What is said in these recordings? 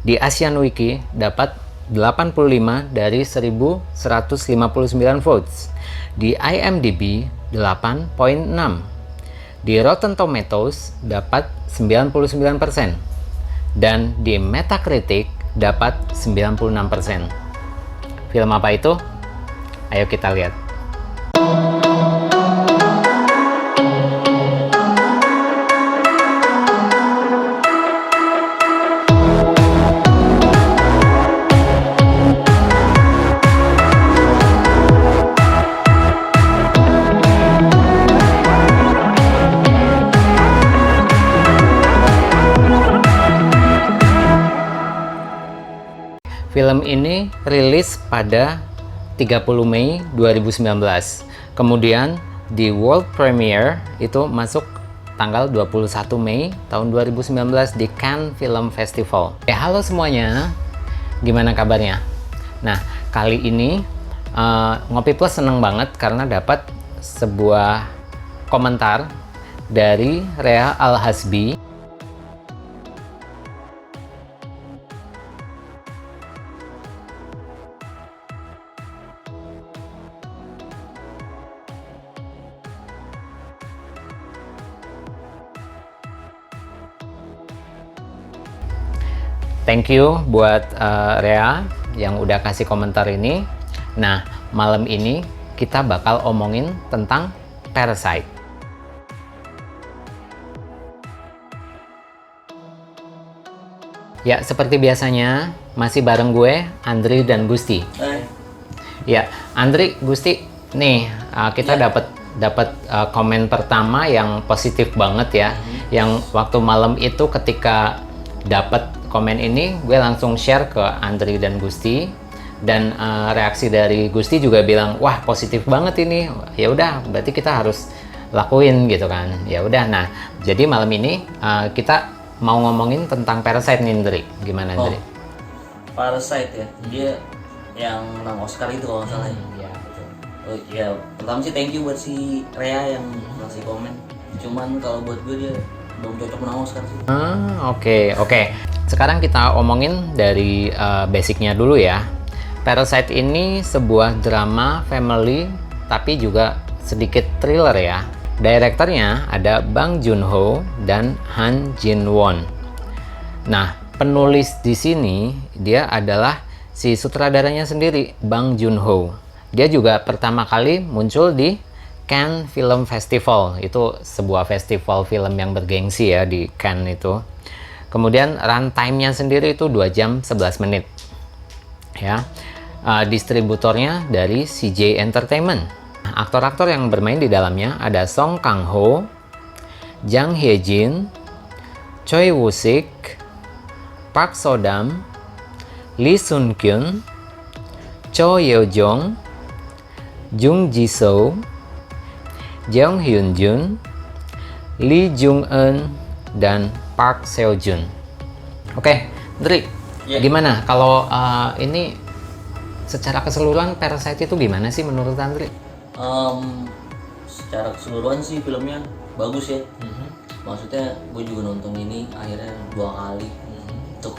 Di Asian Wiki dapat 85 dari 1159 votes. Di IMDb 8.6. Di Rotten Tomatoes dapat 99%. Dan di Metacritic dapat 96%. Film apa itu? Ayo kita lihat. Film ini rilis pada 30 Mei 2019. Kemudian di world premiere itu masuk tanggal 21 Mei tahun 2019 di Cannes Film Festival. Halo semuanya, gimana kabarnya? Nah, kali ini Ngopi Plus seneng banget karena dapat sebuah komentar dari Rea Al-Hasbi. Thank you buat Rea yang udah kasih komentar ini. Nah, malam ini kita bakal omongin tentang Parasite. Ya, seperti biasanya masih bareng gue, Andri dan Gusti. Ya, Andri, Gusti, nih kita dapat komen pertama yang positif banget ya. Yang waktu malam itu ketika dapat komen ini, gue langsung share ke Andri dan Gusti, dan reaksi dari Gusti juga bilang, wah positif banget ini. Ya udah, berarti kita harus lakuin gitu kan. Ya udah, nah jadi malam ini kita mau ngomongin tentang Parasite nih, Andri. Gimana, Andri? Parasite ya, dia yang menang Oscar itu kalau nggak salah. Iya, betul. Oh ya, pertama sih thank you buat si Rea yang ngasih komen. Cuman kalau buat gue dia belum cocok menang Oscar sih. Oke. Sekarang kita omongin dari basicnya dulu ya. Parasite ini sebuah drama family tapi juga sedikit thriller ya. Direkturnya ada Bang Joon-ho dan Han Jin-won. Nah, penulis di sini dia adalah si sutradaranya sendiri, Bang Joon-ho. Dia juga pertama kali muncul di Cannes Film Festival. Itu sebuah festival film yang bergengsi ya di Cannes itu. Kemudian runtime-nya sendiri itu 2 jam 11 menit. Ya. Distributornya dari CJ Entertainment. Aktor-aktor yang bermain di dalamnya ada Song Kang-ho, Jang Hye-jin, Choi Woo-sik, Park So-dam, Lee Sun-kyun, Cho Yeo-jong, Jung Ji-soo, Jeong Hyun-jun, Lee Jung-eun, dan Park Seo-jun. Oke, Andri, gimana kalau ini secara keseluruhan Parasite itu gimana sih menurut Andri? Secara keseluruhan sih filmnya bagus ya. Maksudnya gue juga nonton ini akhirnya 2 kali untuk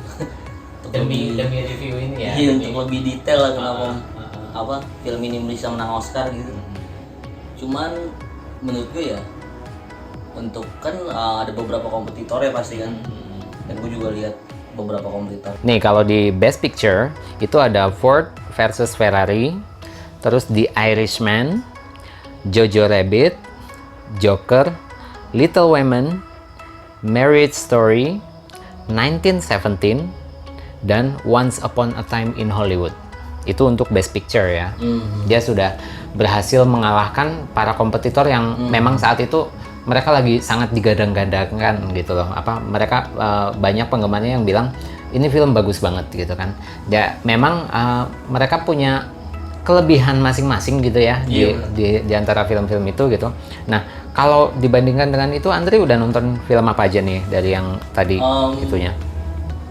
Demi review ini ya. Iya, untuk lebih detail lah kenapa film ini bisa menang Oscar gitu. Cuman menurut gue ya, untuk kan ada beberapa kompetitor ya pasti kan, dan gue juga lihat beberapa kompetitor. Nih kalau di Best Picture itu ada Ford versus Ferrari, terus The Irishman, Jojo Rabbit, Joker, Little Women, Marriage Story, 1917, dan Once Upon a Time in Hollywood. Itu untuk Best Picture ya. Dia sudah berhasil mengalahkan para kompetitor yang memang saat itu mereka lagi sangat digadang-gadangkan gitu loh. Mereka banyak penggemarnya yang bilang ini film bagus banget gitu kan. Ya memang mereka punya kelebihan masing-masing gitu ya di antara film-film itu gitu. Nah, kalau dibandingkan dengan itu, Andri udah nonton film apa aja nih dari yang tadi itunya?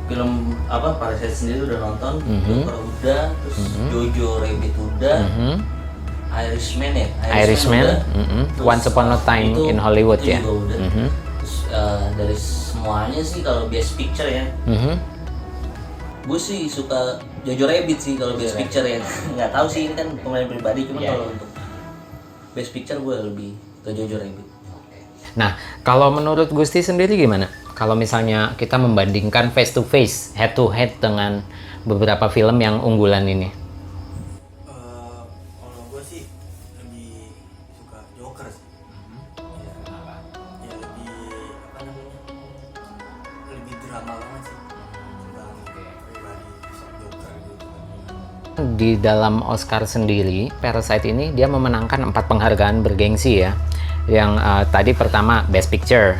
Film Parasite sendiri udah nonton, Joker udah, terus Jojo Rabbit udah, Irishman ya? Irishman, Once Upon a Time in Hollywood itu ya. Juga udah. Terus dari semuanya sih kalau Best Picture ya, Gue sih suka Jojo Rabbit sih kalau Best Picture ya. Nggak tahu sih, ini kan pemain pribadi, cuma Iya, kalau iya. untuk Best Picture gue lebih ke Jojo Rabbit. Nah, kalau menurut Gusti sendiri gimana? Kalau misalnya kita membandingkan face to face, head to head dengan beberapa film yang unggulan ini. Kalau gue sih lebih suka Joker sih. Ya, ya lebih apa namanya? Lebih drama banget sih. Tentang pribadi sosok Joker gitu kan. Di dalam Oscar sendiri, Parasite ini dia memenangkan 4 penghargaan bergengsi ya. Yang tadi pertama Best Picture,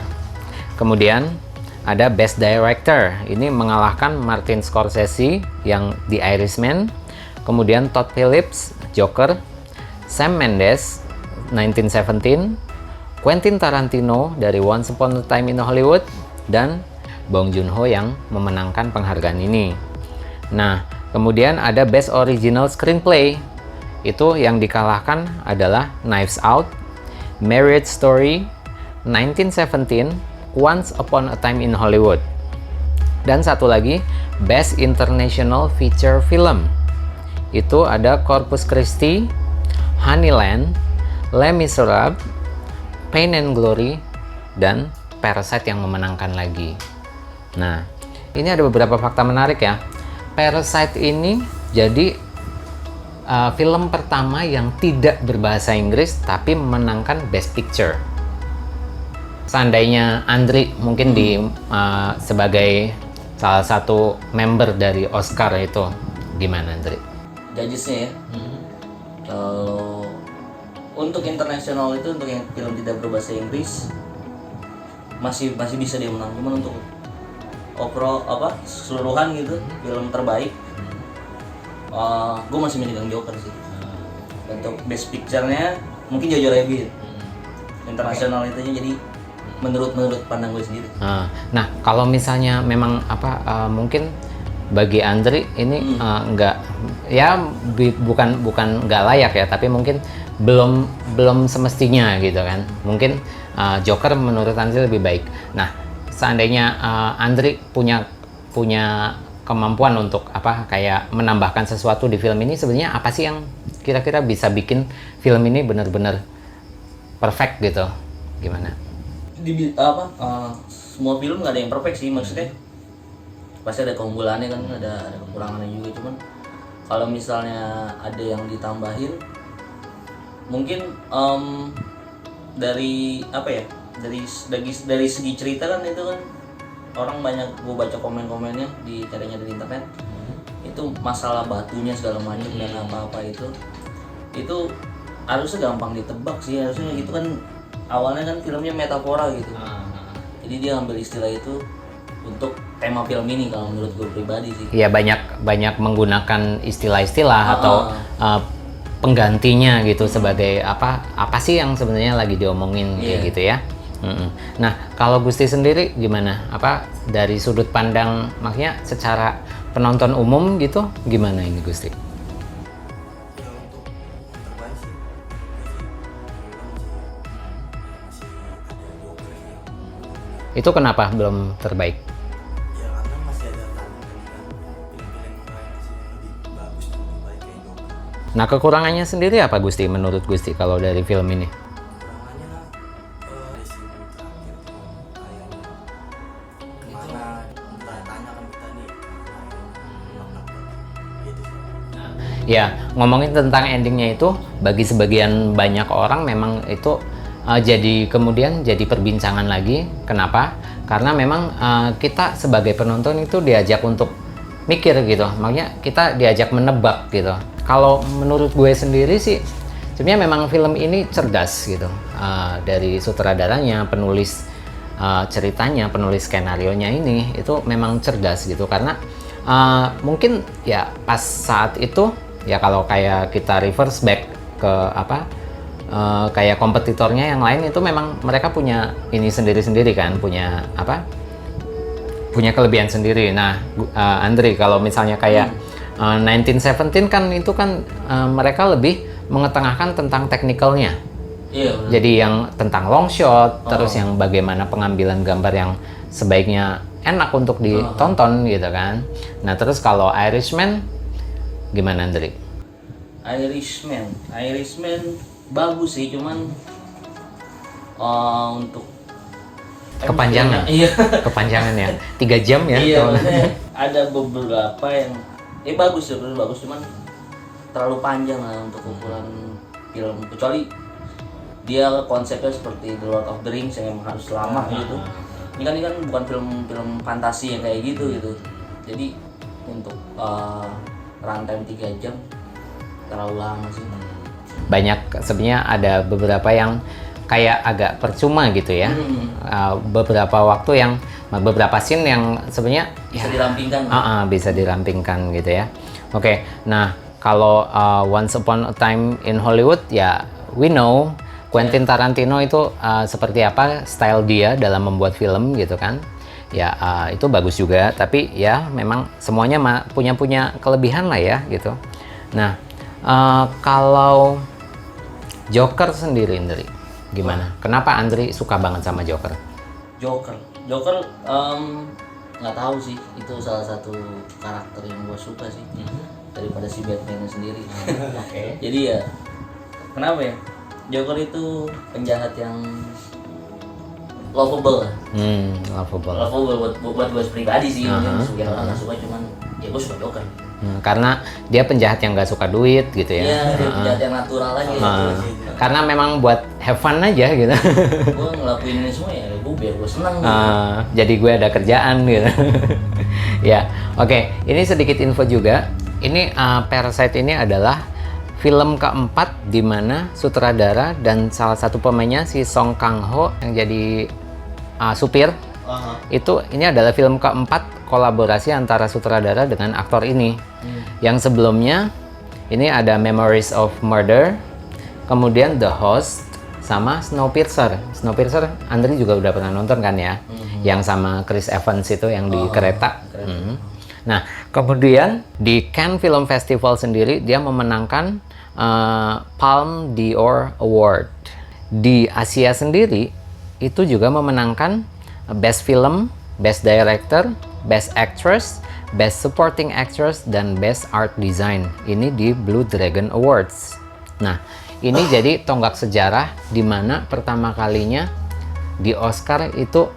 kemudian ada Best Director, ini mengalahkan Martin Scorsese yang The Irishman, kemudian Todd Phillips Joker, Sam Mendes 1917, Quentin Tarantino dari Once Upon a Time in Hollywood, dan Bong Joon-ho yang memenangkan penghargaan ini. Nah, kemudian ada Best Original Screenplay, itu yang dikalahkan adalah Knives Out, Marriage Story, 1917, Once Upon a Time in Hollywood. Dan satu lagi, Best International Feature Film. Itu ada Corpus Christi, Honeyland, Les Miserables, Pain and Glory, dan Parasite yang memenangkan lagi. Nah, ini ada beberapa fakta menarik ya. Parasite ini jadi film pertama yang tidak berbahasa Inggris tapi memenangkan Best Picture. Seandainya Andri mungkin sebagai salah satu member dari Oscar itu, gimana Andri? Judgesnya ya. Kalau untuk internasional itu, untuk yang film tidak berbahasa Inggris masih bisa dia menang, cuman untuk overall keseluruhan gitu film terbaik, gue masih memegang Joker sih. Untuk Best Picture-nya mungkin Jojo Rabbit. Internasional itu jadi menurut pandang gue sendiri. Nah, kalau misalnya memang mungkin bagi Andri ini bukan nggak layak ya, tapi mungkin belum semestinya gitu kan. Mungkin Joker menurut Andri lebih baik. Nah, seandainya Andri punya kemampuan untuk kayak menambahkan sesuatu di film ini, sebenarnya apa sih yang kira-kira bisa bikin film ini benar-benar perfect gitu? Gimana? Semua film nggak ada yang perfect sih, maksudnya pasti ada keunggulannya kan, ada kekurangannya juga. Cuman kalau misalnya ada yang ditambahin, mungkin dari segi cerita kan, itu kan orang banyak, gue baca komen-komennya carinya di internet, itu masalah batunya segala macam dan apa-apa itu harusnya gampang ditebak sih, harusnya gitu kan. Awalnya kan filmnya metafora gitu, jadi dia ambil istilah itu untuk tema film ini kalau menurut gue pribadi sih. Iya, banyak menggunakan istilah-istilah atau penggantinya gitu sebagai apa sih yang sebenarnya lagi diomongin kayak gitu ya. Nah, kalau Gusti sendiri gimana? Dari sudut pandang, maksudnya secara penonton umum gitu, gimana ini Gusti? Ya untuk terbaik sih, masih ada Joker sih yang Itu kenapa belum terbaik? ya karena masih ada tangan kan, film-film yang lain masih lebih bagus dan lebih baik kayak Joker. Nah, kekurangannya sendiri apa Gusti menurut Gusti kalau dari film ini? Kekurangannya dari scene terakhir tuh kayaknya kemana tanya kan kita nih gitu sih. Ya, ngomongin tentang endingnya itu, bagi sebagian banyak orang memang itu kemudian jadi perbincangan lagi. Kenapa? Karena memang kita sebagai penonton itu diajak untuk mikir gitu, makanya kita diajak menebak gitu. Kalau menurut gue sendiri sih, sebenarnya memang film ini cerdas gitu, dari sutradaranya, penulis ceritanya, penulis skenarionya ini itu memang cerdas gitu, karena mungkin ya pas saat itu ya, kalau kayak kita reverse back ke kayak kompetitornya yang lain, itu memang mereka punya ini sendiri-sendiri kan, punya kelebihan sendiri. Nah, Andri, kalau misalnya kayak 1917 kan itu kan mereka lebih mengetengahkan tentang teknikalnya. Iya. Jadi yang tentang long shot, terus yang bagaimana pengambilan gambar yang sebaiknya enak untuk ditonton gitu kan. Nah terus kalau Irishman gimana Andri? Irishman bagus sih, cuman untuk Kepanjangan. Iya. Kepanjangan ya, 3 jam ya. Iya, tuh. maksudnya ada beberapa yang bagus ya, bagus, cuman terlalu panjang lah untuk ukuran film. Kecuali dia konsepnya seperti The Lord of the Rings yang emang harus lama gitu. Ini kan bukan film fantasi yang kayak gitu. Jadi untuk runtime 3 jam terlalu lama sih. Banyak sebenarnya, ada beberapa yang kayak agak percuma gitu ya. Beberapa waktu yang beberapa scene yang sebenarnya Bisa dirampingkan. bisa dirampingkan gitu ya. Oke, nah kalau Once Upon a Time in Hollywood ya, we know Quentin Tarantino itu seperti apa style dia dalam membuat film gitu kan. Ya itu bagus juga, tapi ya memang semuanya punya kelebihan lah ya gitu. Nah kalau Joker sendiri gimana? Kenapa Andri suka banget sama Joker? Joker nggak tahu sih, itu salah satu karakter yang gue suka sih daripada si Batman sendiri. Jadi ya kenapa ya, Joker itu penjahat yang lovable. Lovable buat gue pribadi sih. Mungkin orang nggak suka, cuman ya gue suka Joker. Karena dia penjahat yang nggak suka duit gitu ya. Iya, dia penjahat yang natural aja. Karena memang buat have fun aja gitu. Gue ngelakuin ini semua ya gue biar gue senang gitu. Jadi gue ada kerjaan gitu. Ya, oke. Ini sedikit info juga. Ini Parasite ini adalah film keempat di mana sutradara dan salah satu pemainnya si Song Kang-ho yang jadi supir. Ini adalah film keempat kolaborasi antara sutradara dengan aktor ini. Yang sebelumnya ini ada Memories of Murder, kemudian The Host, sama Snowpiercer. Snowpiercer Andri juga udah pernah nonton kan ya? Yang sama Chris Evans itu yang di kereta. Nah kemudian di Cannes Film Festival sendiri dia memenangkan Palme d'Or Award. Di Asia sendiri itu juga memenangkan Best Film, Best Director, Best Actress, Best Supporting Actress, dan Best Art Design. Ini di Blue Dragon Awards. Nah, ini jadi tonggak sejarah di mana pertama kalinya di Oscar itu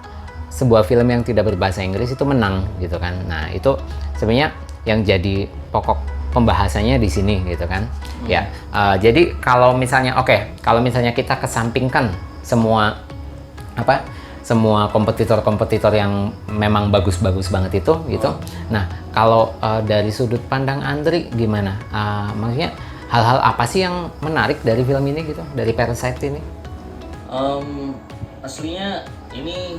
sebuah film yang tidak berbahasa Inggris itu menang gitu kan. Nah, itu sebenarnya yang jadi pokok pembahasannya di sini gitu kan. Ya, jadi kalau misalnya kalau misalnya kita kesampingkan semua kompetitor-kompetitor yang memang bagus-bagus banget itu gitu. Nah, kalau dari sudut pandang Andri gimana? Maksudnya hal-hal apa sih yang menarik dari film ini gitu, dari Parasite ini? Aslinya ini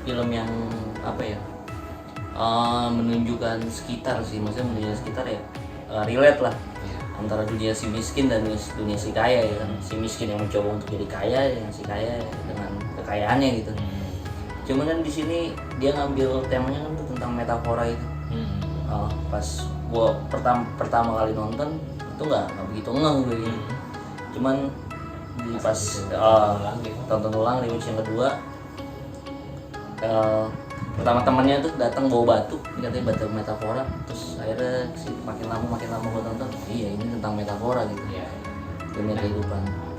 film yang menunjukkan sekitar sih, maksudnya menunjukkan sekitar ya, relate lah antara dunia si miskin dan dunia si kaya ya kan. Si miskin yang mencoba untuk jadi kaya, yang si kaya dengan kekayaannya gitu. Cuman kan di sini dia ngambil temanya kan tuh tentang metafora itu. Pas gua pertama kali nonton itu nggak begitu ngeh gitu. Cuman pas tonton ulang rewatch yang kedua, pertama temannya tuh datang bawa batu, katanya batu metafora, terus akhirnya makin lama gua tonton, iya ini tentang metafora gitu. Dunia kehidupan.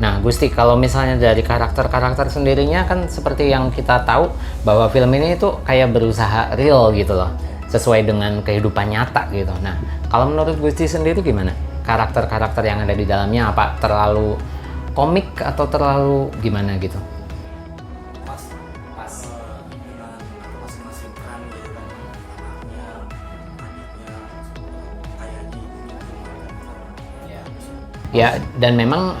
Nah, Gusti, kalau misalnya dari karakter-karakter sendirinya kan seperti yang kita tahu bahwa film ini tuh kayak berusaha real gitu loh, sesuai dengan kehidupan nyata gitu. Nah, kalau menurut Gusti sendiri gimana? Karakter-karakter yang ada di dalamnya apa terlalu komik atau terlalu gimana gitu? Pas dengan masing-masing peran gitu kan, anaknya, adiknya, ayahnya Ya, dan memang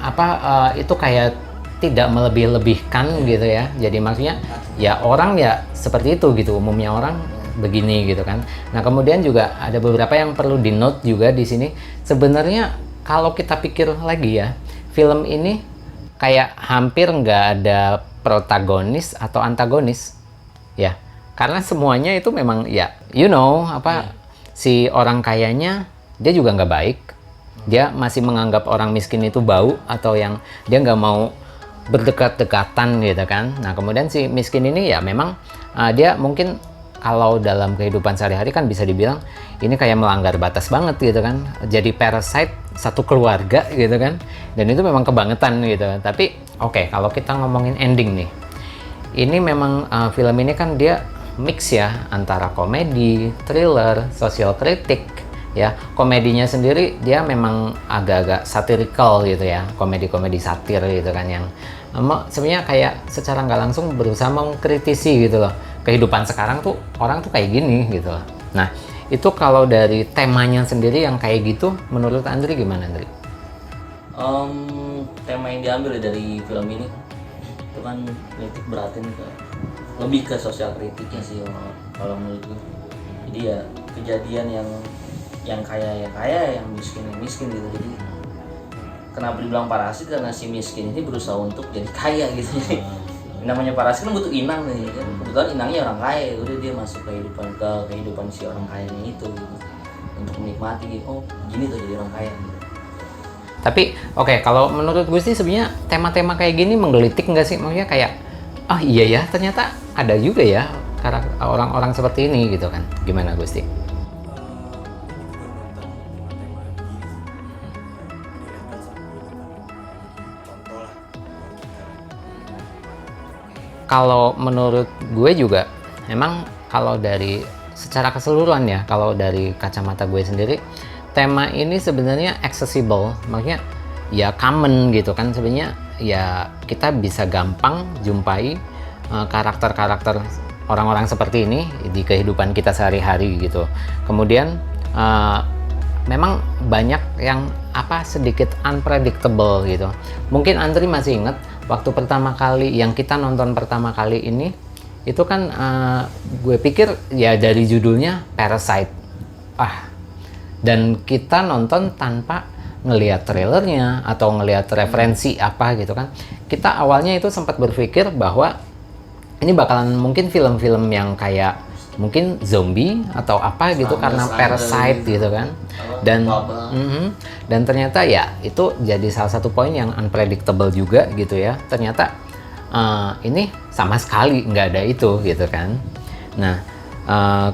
itu kayak tidak melebih-lebihkan gitu ya. Jadi maksudnya ya orang ya seperti itu gitu, umumnya orang begini gitu kan. Nah, kemudian juga ada beberapa yang perlu di-note juga di sini. Sebenarnya kalau kita pikir lagi ya, film ini kayak hampir nggak ada protagonis atau antagonis ya. Karena semuanya itu memang ya, si orang kayanya dia juga nggak baik. Dia masih menganggap orang miskin itu bau, atau yang dia nggak mau berdekat-dekatan gitu kan. Nah, kemudian si miskin ini ya memang dia mungkin kalau dalam kehidupan sehari-hari kan bisa dibilang ini kayak melanggar batas banget gitu kan. Jadi parasite satu keluarga gitu kan. Dan itu memang kebangetan gitu. Tapi oke, kalau kita ngomongin ending nih. Ini memang film ini kan dia mix ya antara komedi, thriller, social kritik ya. Komedinya sendiri dia memang agak-agak satirical gitu ya. Komedi-komedi satir gitu kan yang sebenarnya kayak secara nggak langsung berusaha mengkritisi gitu loh. Kehidupan sekarang tuh orang tuh kayak gini gitu loh. Nah, itu kalau dari temanya sendiri yang kayak gitu, menurut Andri gimana, Andri? Tema yang diambil dari film ini itu kan kritik beratin ke lebih ke sosial kritiknya sih kalau menurut gue. Jadi ya kejadian yang kaya ya kaya, yang miskin gitu. Jadi kenapa dibilang parasit, karena si miskin ini berusaha untuk jadi kaya gitu. Namanya parasit kan butuh inang nih kan, kebetulan inangnya orang kaya, udah dia masuk ke kehidupan si orang kayanya itu gitu. Untuk menikmati gitu, oh gini tuh jadi orang kaya gitu. Tapi oke, kalau menurut gue sih sebenarnya tema-tema kayak gini menggelitik nggak sih? Maksudnya kayak oh iya ya, ternyata ada juga ya orang-orang seperti ini gitu kan. Gimana Gusti? Kalau menurut gue juga, emang kalau dari secara keseluruhan ya, kalau dari kacamata gue sendiri, tema ini sebenarnya accessible, maksudnya ya common gitu kan. Sebenarnya ya kita bisa gampang jumpai karakter-karakter orang-orang seperti ini di kehidupan kita sehari-hari gitu. Kemudian memang banyak yang sedikit unpredictable gitu. Mungkin Andri masih ingat waktu pertama kali yang kita nonton pertama kali ini, itu kan gue pikir ya dari judulnya Parasite. Dan kita nonton tanpa ngelihat trailernya atau ngelihat referensi apa gitu kan. Kita awalnya itu sempat berpikir bahwa ini bakalan mungkin film-film yang kayak mungkin zombie atau apa gitu karena parasite gitu kan. Dan ternyata ya itu jadi salah satu poin yang unpredictable juga gitu ya. Ternyata ini sama sekali nggak ada itu gitu kan. Nah,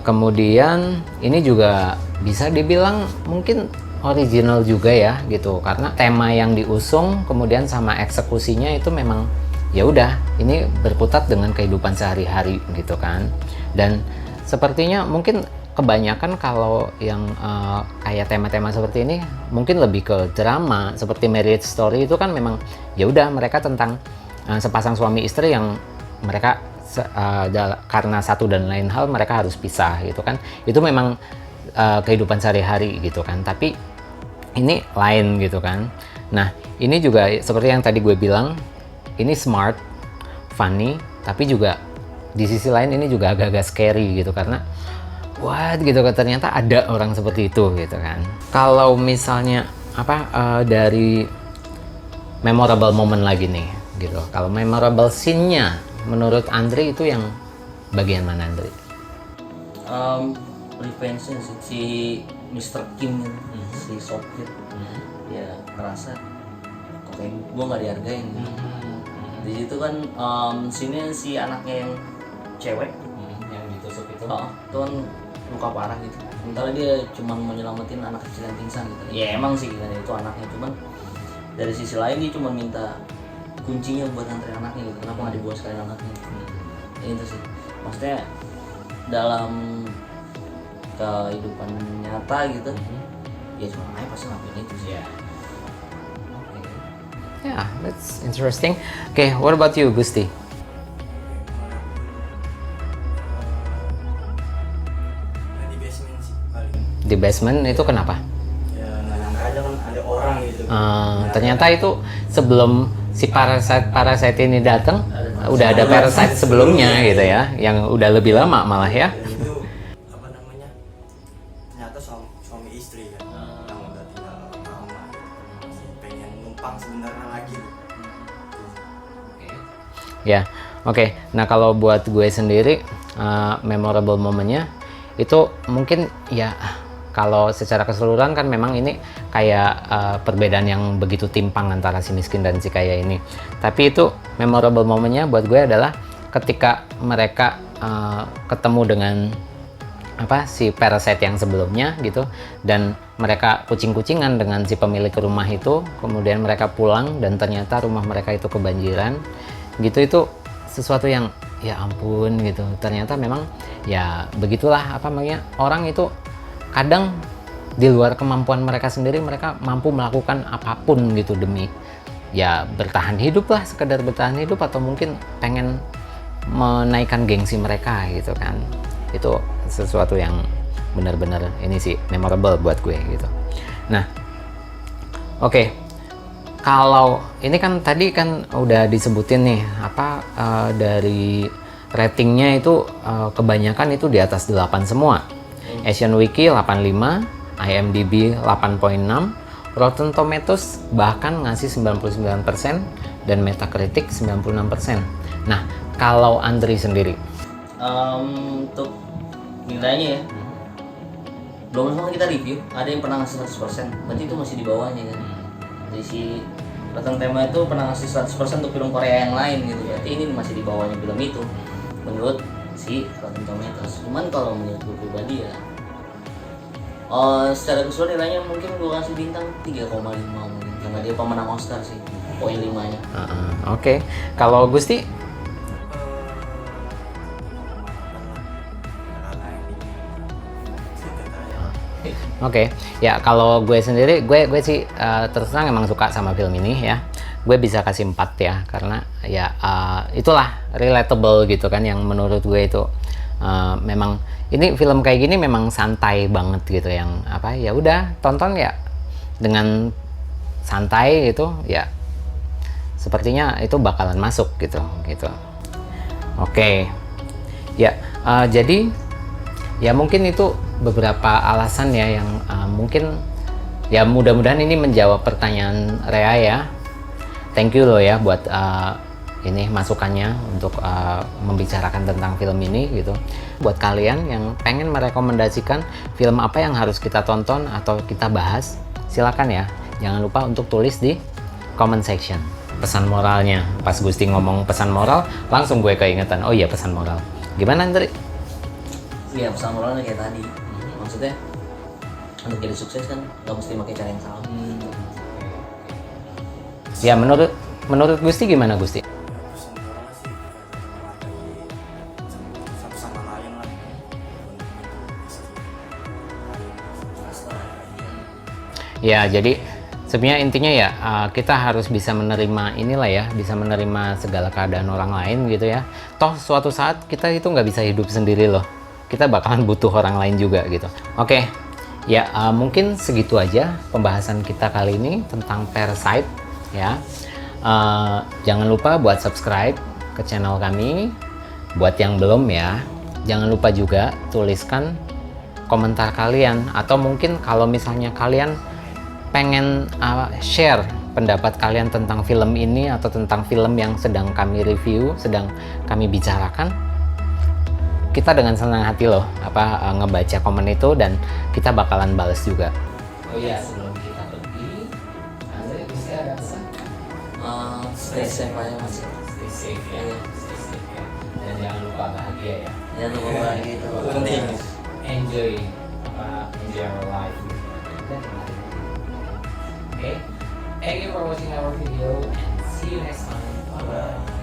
kemudian ini juga bisa dibilang mungkin original juga ya gitu, karena tema yang diusung kemudian sama eksekusinya itu memang ya udah ini berputar dengan kehidupan sehari-hari gitu kan. Dan sepertinya mungkin kebanyakan kalau yang kayak tema-tema seperti ini mungkin lebih ke drama seperti Marriage Story, itu kan memang ya udah mereka tentang sepasang suami istri yang mereka karena satu dan lain hal mereka harus pisah gitu kan. Itu memang kehidupan sehari-hari gitu kan, tapi ini lain gitu kan. Nah, ini juga seperti yang tadi gue bilang, ini smart, funny, tapi juga di sisi lain ini juga agak-agak scary gitu, karena what gitu kan, ternyata ada orang seperti itu gitu kan. Kalau misalnya dari memorable moment lagi nih gitu, kalau memorable scene-nya menurut Andri itu yang bagian mana, Andri? Revenge-nya si Mr. Kim gitu, si sopir ya ngerasa kok kayak gue nggak dihargain gitu. Di situ kan sini si anaknya yang cewek Yang ditusuk itu? itu kan luka parah gitu, sementara dia cuma mau nyelamatin anak kecil yang pingsan gitu. Ya emang sih kan itu anaknya, cuman dari sisi lain dia cuma minta kuncinya buat nganterin anaknya gitu. Kenapa nggak dibawa sekalian anaknya? Ya, itu sih maksudnya dalam kehidupan nyata gitu. Ya cuma aja pasti ngapain itu sih. Yeah, that's interesting. Okay, what about you, Gusti? Di basement sih paling. Di basement itu kenapa? Ya nggak nyangka aja kan ada orang gitu. Ternyata itu sebelum si parasite ini datang, udah ada parasite sebelumnya gitu ya, yang udah lebih lama malah ya. Itu apa namanya? Ternyata suami istri kan. Yang udah tinggal lama. Masih pengen numpang sebenarnya lagi. Ya, oke. Nah, kalau buat gue sendiri, memorable momennya itu mungkin ya kalau secara keseluruhan kan memang ini kayak perbedaan yang begitu timpang antara si miskin dan si kaya ini. Tapi itu memorable momennya buat gue adalah ketika mereka ketemu dengan si Parasite yang sebelumnya gitu, dan mereka kucing-kucingan dengan si pemilik rumah itu, kemudian mereka pulang dan ternyata rumah mereka itu kebanjiran gitu. Itu sesuatu yang ya ampun gitu, ternyata memang ya begitulah orang itu kadang di luar kemampuan mereka sendiri, mereka mampu melakukan apapun gitu demi ya bertahan hidup lah, sekedar bertahan hidup, atau mungkin pengen menaikkan gengsi mereka gitu kan. Itu sesuatu yang benar-benar ini sih memorable buat gue gitu. Nah, oke. Kalau ini kan tadi kan udah disebutin nih dari ratingnya itu kebanyakan itu di atas 8 semua. Asian Wiki 85, IMDb 8.6, Rotten Tomatoes bahkan ngasih 99% dan Metacritic 96%. Nah, kalau Andri sendiri untuk nilainya ya, belum semua kita review, ada yang pernah ngasih 100%, berarti itu masih di bawahnya kan. Jadi si Rotten Tema itu pernah ngasih 100% untuk film Korea yang lain gitu, berarti ini masih di bawahnya film itu menurut si Rotten Tomatoes. Cuman kalau menurut gue pribadi ya, secara keseluruhan nilainya mungkin gue kasih bintang 3,5 mungkin, karena dia pemenang Oscar sih, poin 5-nya. Oke. Kalau Gusti? Oke, ya kalau gue sendiri, gue sih terus terang emang suka sama film ini ya. Gue bisa kasih 4 ya, karena ya itulah relatable gitu kan, yang menurut gue itu memang ini film kayak gini memang santai banget gitu, yang ya udah tonton ya dengan santai gitu ya, sepertinya itu bakalan masuk gitu. Oke, ya jadi ya mungkin itu beberapa alasan ya yang mungkin ya mudah-mudahan ini menjawab pertanyaan Rea ya. Thank you loh ya buat ini masukannya untuk membicarakan tentang film ini gitu. Buat kalian yang pengen merekomendasikan film apa yang harus kita tonton atau kita bahas, silakan ya. Jangan lupa untuk tulis di comment section. Pesan moralnya, pas Gusti ngomong pesan moral, langsung gue keingetan, oh iya pesan moral. Gimana Andri? Iya, pesan moralnya kayak tadi. Maksudnya untuk jadi sukses kan nggak mesti pakai cara yang salah. Ya menurut Gusti gimana Gusti? Pesan moral sih satu sama lain lah. Ya jadi sebenarnya intinya ya kita harus bisa menerima inilah ya, bisa menerima segala keadaan orang lain gitu ya. Toh suatu saat kita itu nggak bisa hidup sendiri loh. Kita bakalan butuh orang lain juga gitu. Oke, ya mungkin segitu aja pembahasan kita kali ini tentang Parasite ya. Jangan lupa buat subscribe ke channel kami. Buat yang belum ya, jangan lupa juga tuliskan komentar kalian, atau mungkin kalau misalnya kalian pengen share pendapat kalian tentang film ini atau tentang film yang sedang kami review, sedang kami bicarakan, kita dengan senang hati loh ngebaca komen itu, dan kita bakalan balas juga. Oh iya, sebelum kita pergi, Andre bisa ada pesan? Stay safe aja mas. Stay safe ya. Stay safe ya. Dan jangan lupa bahagia ya. Ya lupa bahagia itu penting. Enjoy our life. Okay. Thank you for watching our video and see you next time. Bye bye.